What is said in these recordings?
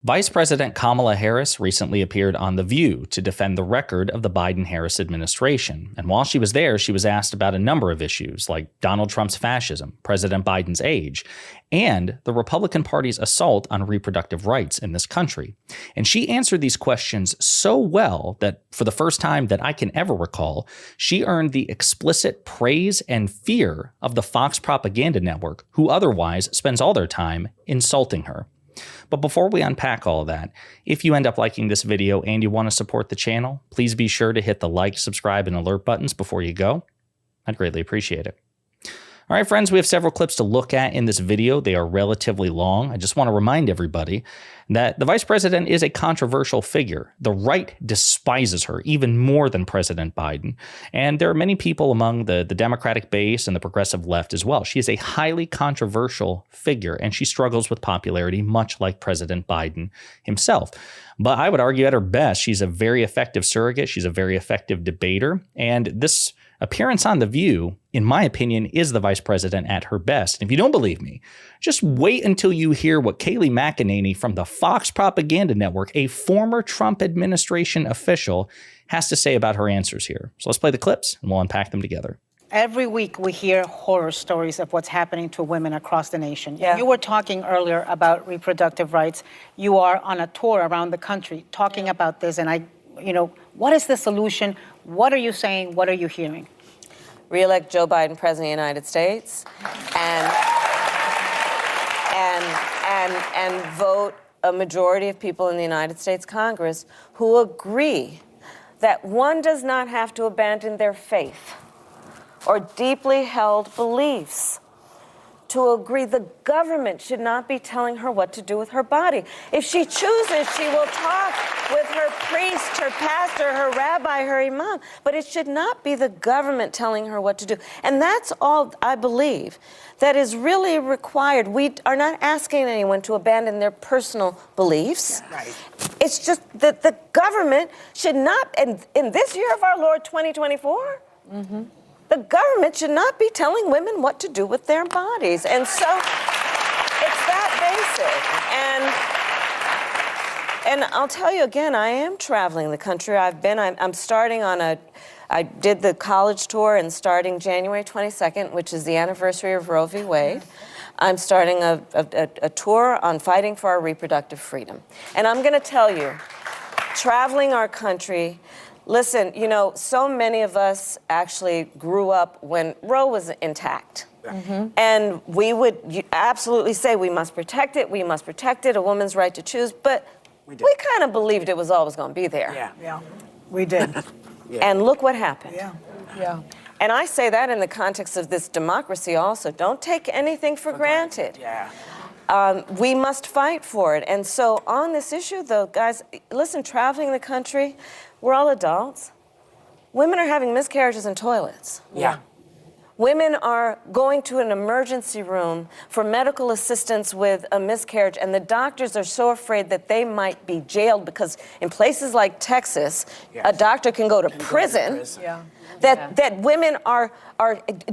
Vice President Kamala Harris recently appeared on The View to defend the record of the Biden-Harris administration. And while she was there, she was asked about a number of issues like Donald Trump's fascism, President Biden's age, and the Republican Party's assault on reproductive rights in this country. And she answered these questions so well that for the first time that I can ever recall, she earned the explicit praise and fear of the Fox propaganda network, who otherwise spends all their time insulting her. But before we unpack all of that, if you end up liking this video and you want to support the channel, please be sure to hit the like, subscribe, and alert buttons before you go. I'd greatly appreciate it. All right, friends, we have several clips to look at in this video. They are relatively long. I just want to remind everybody that the vice president is a controversial figure. The right despises her even more than President Biden. And there are many people among the Democratic base and the progressive left as well. She is a highly controversial figure, and she struggles with popularity, much like President Biden himself. But I would argue at her best, she's a very effective surrogate. She's a very effective debater. And this appearance on The View, in my opinion, is the vice president at her best. And if you don't believe me, just wait until you hear what Kayleigh McEnany from the Fox propaganda network, a former Trump administration official, has to say about her answers here. So let's play the clips and we'll unpack them together. Every week we hear horror stories of what's happening to women across the nation. Yeah. You were talking earlier about reproductive rights. You are on a tour around the country talking about this. And what is the solution? What are you saying? What are you hearing? Re-elect Joe Biden president of the United States and vote a majority of people in the United States Congress who agree that one does not have to abandon their faith or deeply held beliefs to agree the government should not be telling her what to do with her body. If she chooses, she will talk with her priest, her pastor, her rabbi, her imam, but it should not be the government telling her what to do. And that's all I believe that is really required. We are not asking anyone to abandon their personal beliefs. Yeah, right. It's just that the government should not, and in this year of our Lord 2024, the government should not be telling women what to do with their bodies. And so it's that basic. And I'll tell you again, I am traveling the country. I'm starting on I did the college tour, and starting January 22nd, which is the anniversary of Roe v. Wade, I'm starting a tour on fighting for our reproductive freedom. And I'm going to tell you, traveling our country, listen, so many of us actually grew up when Roe was intact. And we would absolutely say we must protect it, a woman's right to choose, but we kind of believed it was always going to be there. Yeah, we did. And look what happened. Yeah. And I say that in the context of this democracy also. Don't take anything for granted. We must fight for it. And so on this issue, though, guys, listen, traveling the country, we're all adults. Women are having miscarriages in toilets. Women are going to an emergency room for medical assistance with a miscarriage, and the doctors are so afraid that they might be jailed because in places like Texas, a doctor can go to prison. That women are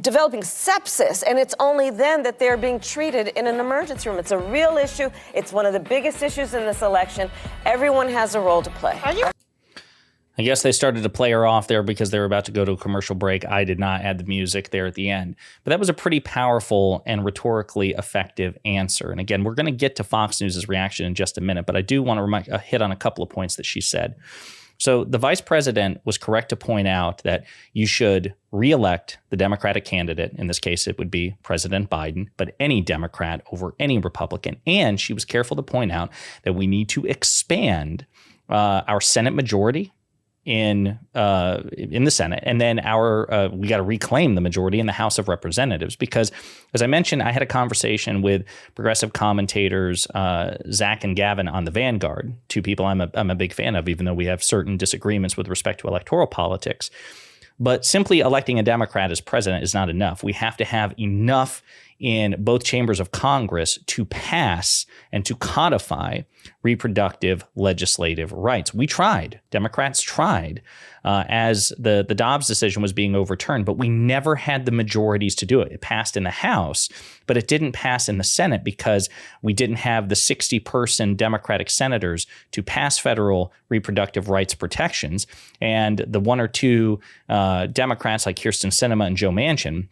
developing sepsis, and it's only then that they're being treated in an emergency room. It's a real issue. It's one of the biggest issues in this election. Everyone has a role to play. I guess they started to play her off there because they were about to go to a commercial break. I did not add the music there at the end. But that was a pretty powerful and rhetorically effective answer. And again, we're going to get to Fox News' reaction in just a minute, but I do want to hit on a couple of points that she said. So the vice president was correct to point out that you should re-elect the Democratic candidate. In this case, it would be President Biden, but any Democrat over any Republican. And she was careful to point out that we need to expand our Senate majority in the Senate, and then we got to reclaim the majority in the House of Representatives, because, as I mentioned, I had a conversation with progressive commentators Zach and Gavin on the Vanguard, two people I'm a big fan of, even though we have certain disagreements with respect to electoral politics. But simply electing a Democrat as president is not enough. We have to have enough in both chambers of Congress to pass and to codify reproductive legislative rights. We tried. Democrats tried as the Dobbs decision was being overturned, but we never had the majorities to do it. It passed in the House, but it didn't pass in the Senate because we didn't have the 60-person Democratic senators to pass federal reproductive rights protections. And the one or two Democrats like Kyrsten Sinema and Joe Manchin,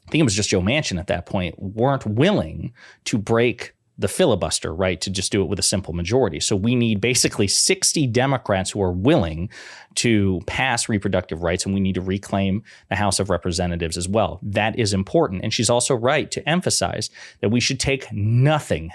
I think it was just Joe Manchin at that point, weren't willing to break the filibuster, right, to just do it with a simple majority. So we need basically 60 Democrats who are willing to pass reproductive rights, and we need to reclaim the House of Representatives as well. That is important. And she's also right to emphasize that we should take nothing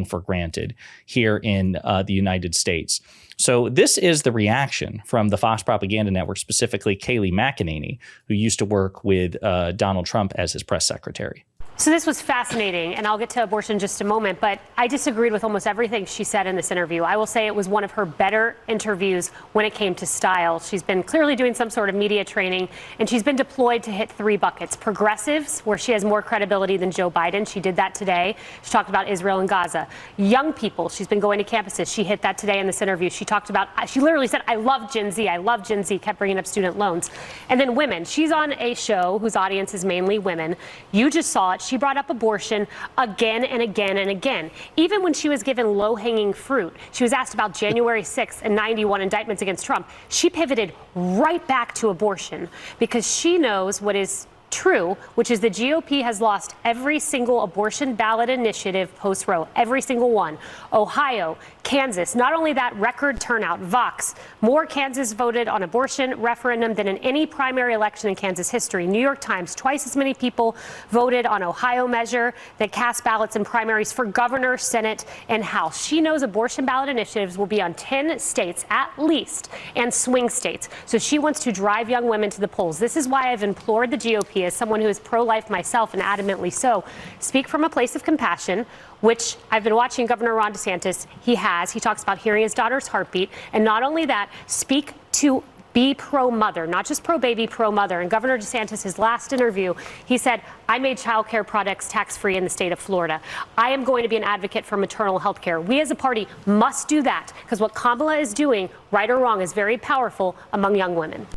for granted here in the United States. So this is the reaction from the Fox Propaganda Network, specifically Kayleigh McEnany, who used to work with Donald Trump as his press secretary. So this was fascinating, and I'll get to abortion in just a moment, but I disagreed with almost everything she said in this interview. I will say it was one of her better interviews when it came to style. She's been clearly doing some sort of media training, and she's been deployed to hit three buckets. Progressives, where she has more credibility than Joe Biden. She did that today. She talked about Israel and Gaza. Young people, she's been going to campuses. She hit that today in this interview. She talked about, she literally said, I love Gen Z. I love Gen Z, kept bringing up student loans. And then women. She's on a show whose audience is mainly women. You just saw it. She brought up abortion again and again and again. Even when she was given low-hanging fruit, she was asked about January 6th and 91 indictments against Trump. She pivoted right back to abortion because she knows what is true, which is the GOP has lost every single abortion ballot initiative post-Roe, every single one. Ohio, Kansas, not only that, record turnout. Vox, more Kansas voted on abortion referendum than in any primary election in Kansas history. New York Times, twice as many people voted on Ohio measure that cast ballots in primaries for governor, Senate, and House. She knows abortion ballot initiatives will be on 10 states at least and swing states. So she wants to drive young women to the polls. This is why I've implored the GOP, as someone who is pro-life myself and adamantly so, speak from a place of compassion, which I've been watching Governor Ron DeSantis. He talks about hearing his daughter's heartbeat. And not only that, speak to be pro-mother, not just pro-baby, pro-mother. And Governor DeSantis, his last interview, he said, I made child care products tax-free in the state of Florida. I am going to be an advocate for maternal health care. We as a party must do that because what Kamala is doing, right or wrong, is very powerful among young women.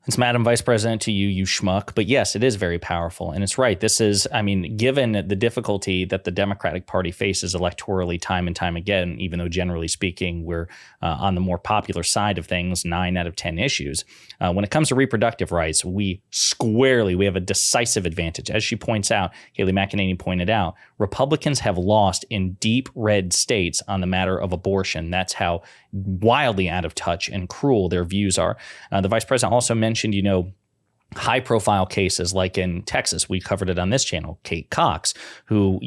It's Madam Vice President to you, you schmuck. But yes, it is very powerful. And it's right. This is, I mean, given the difficulty that the Democratic Party faces electorally time and time again, even though generally speaking, we're on the more popular side of things, 9 out of 10 issues. When it comes to reproductive rights, we have a decisive advantage. As she points out, Kayleigh McEnany pointed out, Republicans have lost in deep red states on the matter of abortion. That's how wildly out of touch and cruel their views are. The vice president also mentioned, high-profile cases like in Texas. We covered it on this channel. Kate Cox, who,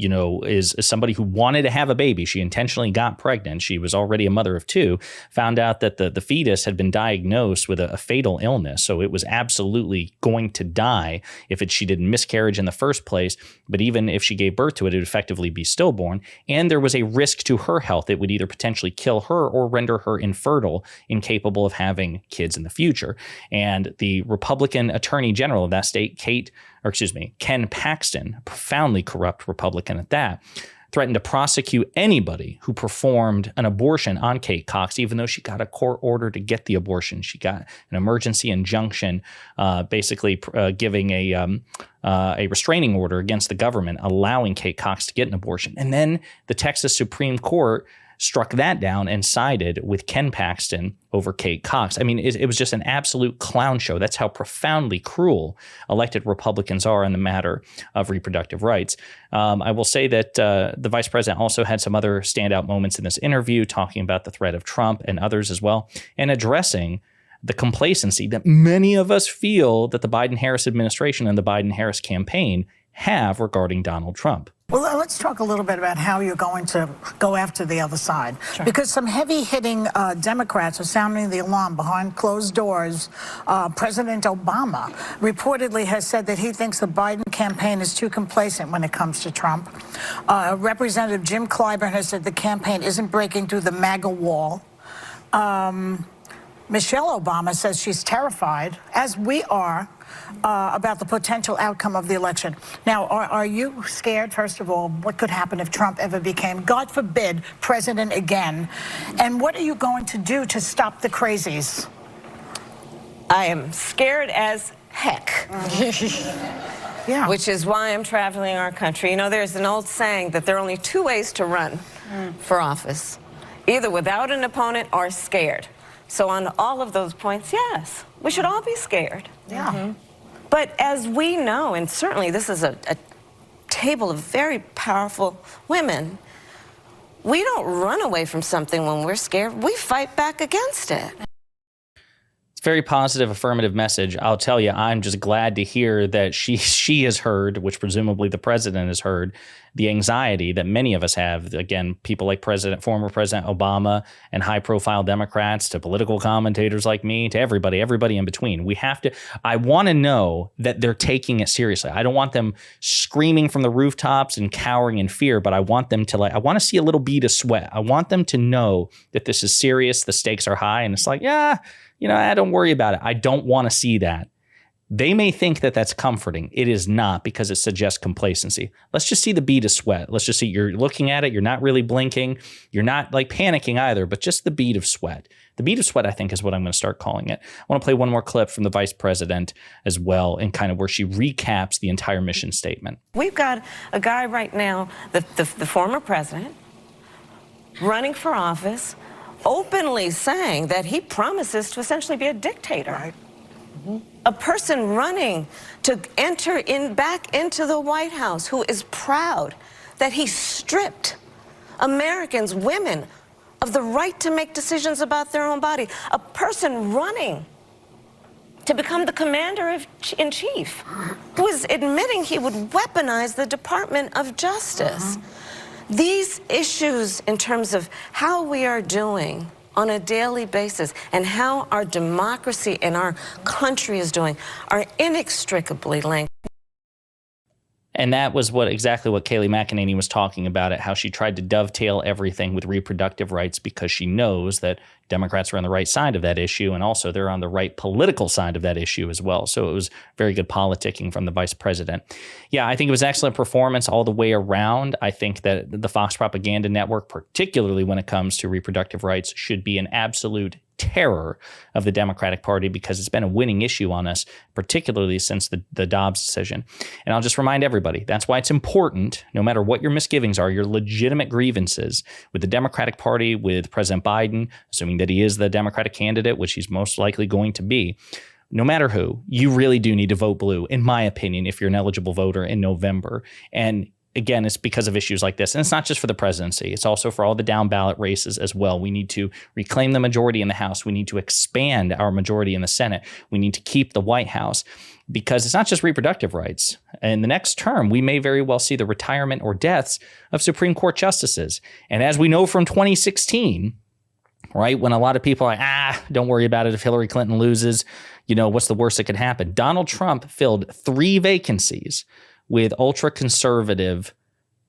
is somebody who wanted to have a baby. She intentionally got pregnant. She was already a mother of 2, found out that the fetus had been diagnosed with a fatal illness. So it was absolutely going to die if she didn't miscarriage in the first place. But even if she gave birth to it, it would effectively be stillborn. And there was a risk to her health. It would either potentially kill her or render her infertile, incapable of having kids in the future. And the Republican Attorney General of that state, Ken Paxton, profoundly corrupt Republican at that, threatened to prosecute anybody who performed an abortion on Kate Cox, even though she got a court order to get the abortion. She got an emergency injunction, basically giving a restraining order against the government, allowing Kate Cox to get an abortion. And then the Texas Supreme Court struck that down and sided with Ken Paxton over Kate Cox. I mean, it was just an absolute clown show. That's how profoundly cruel elected Republicans are in the matter of reproductive rights. I will say that the vice president also had some other standout moments in this interview, talking about the threat of Trump and others as well, and addressing the complacency that many of us feel that the Biden-Harris administration and the Biden-Harris campaign have regarding Donald Trump. Well, let's talk a little bit about how you're going to go after the other side. Sure. Because some heavy-hitting Democrats are sounding the alarm behind closed doors. President Obama reportedly has said that he thinks the Biden campaign is too complacent when it comes to Trump. Representative Jim Clyburn has said the campaign isn't breaking through the MAGA wall. Michelle Obama says she's terrified, as we are, about the potential outcome of the election. Now, are you scared, first of all, what could happen if Trump ever became, God forbid, president again? And what are you going to do to stop the crazies? I am scared as heck. Yeah. Which is why I'm traveling our country. You know, there's an old saying that there are only two ways to run for office, either without an opponent or scared. So on all of those points, yes, we should all be scared. Yeah. But as we know, and certainly this is a table of very powerful women, we don't run away from something when we're scared. We fight back against it. It's a very positive, affirmative message. I'll tell you, I'm just glad to hear that she has heard, which presumably the president has heard, the anxiety that many of us have. Again, people like former President Obama and high-profile Democrats, to political commentators like me, to everybody in between. I want to know that they're taking it seriously. I don't want them screaming from the rooftops and cowering in fear, but I want them to I want to see a little bead of sweat. I want them to know that this is serious, the stakes are high, and it's like, yeah, I don't worry about it. I don't want to see that. They may think that that's comforting. It is not, because it suggests complacency. Let's just see the bead of sweat. Let's just see you're looking at it. You're not really blinking. You're not panicking either, but just the bead of sweat. The bead of sweat, I think, is what I'm going to start calling it. I want to play one more clip from the vice president as well, and kind of where she recaps the entire mission statement. We've got a guy right now, the former president, running for office, openly saying that he promises to essentially be a dictator. Right. A person running to enter back into the White House who is proud that he stripped Americans, women, of the right to make decisions about their own body. A person running to become the commander-in-chief who is admitting he would weaponize the Department of Justice. These issues in terms of how we are doing on a daily basis and how our democracy and our country is doing are inextricably linked. And that was exactly what Kayleigh McEnany was talking about, how she tried to dovetail everything with reproductive rights, because she knows that Democrats are on the right side of that issue, and also they're on the right political side of that issue as well. So it was very good politicking from the vice president. Yeah, I think it was excellent performance all the way around. I think that the Fox Propaganda Network, particularly when it comes to reproductive rights, should be an absolute terror of the Democratic Party, because it's been a winning issue on us, particularly since the Dobbs decision. And I'll just remind everybody, that's why it's important, no matter what your misgivings are, your legitimate grievances with the Democratic Party, with President Biden, assuming that he is the Democratic candidate, which he's most likely going to be, no matter who, you really do need to vote blue, in my opinion, if you're an eligible voter in November. And again, it's because of issues like this. And it's not just for the presidency. It's also for all the down ballot races as well. We need to reclaim the majority in the House. We need to expand our majority in the Senate. We need to keep the White House, because it's not just reproductive rights. In the next term, we may very well see the retirement or deaths of Supreme Court justices. And as we know from 2016, right, when a lot of people are like, don't worry about it if Hillary Clinton loses, what's the worst that could happen? Donald Trump filled 3 vacancies with ultra-conservative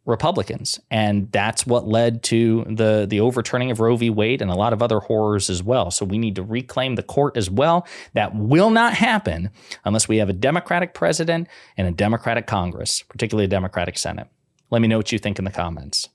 Republicans. And that's what led to the overturning of Roe v. Wade and a lot of other horrors as well. So we need to reclaim the court as well. That will not happen unless we have a Democratic president and a Democratic Congress, particularly a Democratic Senate. Let me know what you think in the comments.